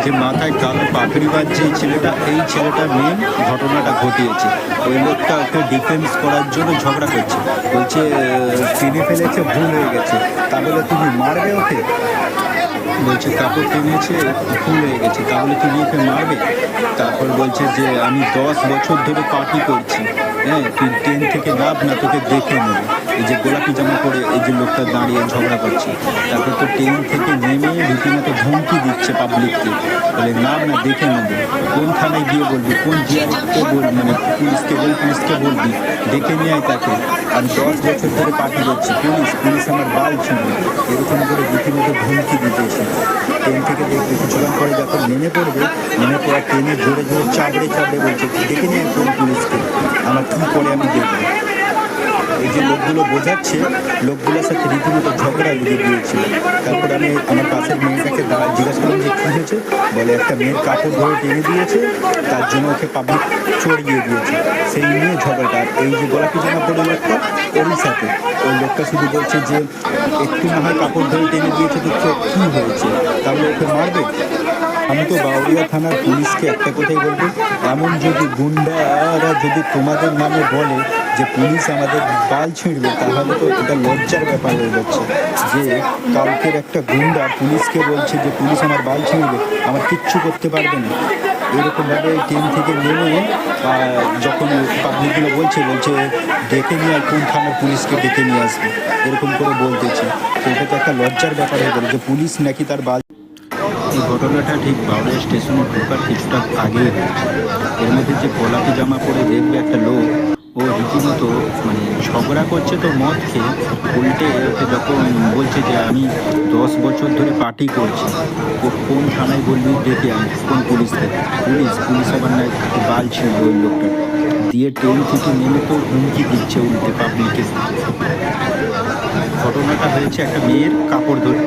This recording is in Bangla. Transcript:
যে মাথায় কালো পাগড়ি বাঁধছে এই ছেলেটা মেন ঘটনাটা ঘটিয়েছে। ওই লোকটা ওকে ডিফেন্স করার জন্য ঝগড়া করছে, বলছে টেনে ফেলেছে, ভুল হয়ে গেছে, তাহলে তুমি মারবে ওকে? বলছে কাপড় টেনেছে, ভুল হয়ে গেছে, তাহলে তুমি ওকে মারবে? তারপর বলছে যে আমি 10 বছর ধরে পার্টি করছি, হ্যাঁ তুই ট্রেন থেকে নাম না, তোকে দেখে নেবে। এই যে গোলাপি জামা পরে এই যে লোকটা দাঁড়িয়ে ঝগড়া করছে, তারপর তো ট্রেন থেকে নেমে রীতিমতো ধমকি দিচ্ছে পাবলিককে, বলে নাম না, দেখে নেবে। কোন থানায় গিয়ে বলবি, কোন জিআইকে বলবি, মানে পুলিশকে বলবি, দেখে নিয়ে আয় তাকে। আমি 10 বছর ধরে পার্টি করছি, পুলিশ আমার বাল ছিল, এরকম করে রীতিমতো ধমকি দিতেছে। ট্রেন থেকে দেখবে কিছুক্ষণ পরে যখন নেমে পড়বে, নেমে পড়া ট্রেনে জোরে চাপড়ে বলছে দেখে নিয়ে কোন পুলিশকে, আমার কী করে আমি দেখবো। এই যে লোকগুলো বোঝাচ্ছে, লোকগুলোর সাথে রীতিমতো ঝগড়া লেগে দিয়েছিল। তারপরে আমি আমার পাশের মেয়েটাকে জিজ্ঞাসা করলাম যে কী হয়েছে, বলে একটা মেয়ের কাপড় ধরে টেনে দিয়েছে, তার জন্য ওকে পাবলিক চড়িয়ে দিয়েছে, সেই নিয়ে ঝগড়াটা। আর এই যে গোলাপি জামা পরে লোকটা, ওরই সাথে ওই লোকটা শুধু বলছে যে একটু না হয় কাপড় ধরে টেনে দিয়েছে, তো কী হয়েছে, তাহলে ওকে মারবে? আমি তো বাউরিয়া থানার পুলিশকে একটা কথাই বলবো, এমন যদি গুন্ডারা যদি তোমাদের নামে বলে যে পুলিশ আমাদের বাল ছিঁড়বে, তাহলে তো এটা লজ্জার ব্যাপার হয়ে যাচ্ছে। যে কালকের একটা গুন্ডা পুলিশকে বলছে যে পুলিশ আমার বাল ছিঁড়বে, আমার কিচ্ছু করতে পারবে না। এরকমভাবে ট্রেন থেকে নেমে যখন পাবলিকগুলো বলছে ডেকে নিয়ে আর কোন থানার পুলিশকে ডেকে নিয়ে আসবে, এরকম করে বলতেছে। তো এটা তো একটা লজ্জার ব্যাপার হয়ে গেল যে পুলিশ নাকি তার বাল। এই ঘটনাটা ঠিক বাউরিয়া স্টেশনে ঢোকার কিছুটা আগেই হয়েছে। এর মধ্যে যে গোলাপি জামা পরে দেখবে একটা লোক, ও রীতিমতো মানে ঝগড়া করছে, তো মদ খেয়ে উল্টে ওকে যখন বলছে যে আমি 10 বছর ধরে পার্টি করছি, কোন থানায় বলবি ডেকে আমি, কোন পুলিশ থেকে, পুলিশ আবার না বাল ছিল ওই লোকটা দিয়ে ট্রেন থেকে নেমে তো হুমকি দিচ্ছে উল্টে পাবলিকের। ঘটনাটা হয়েছে একটা মেয়ের কাপড় ধরে।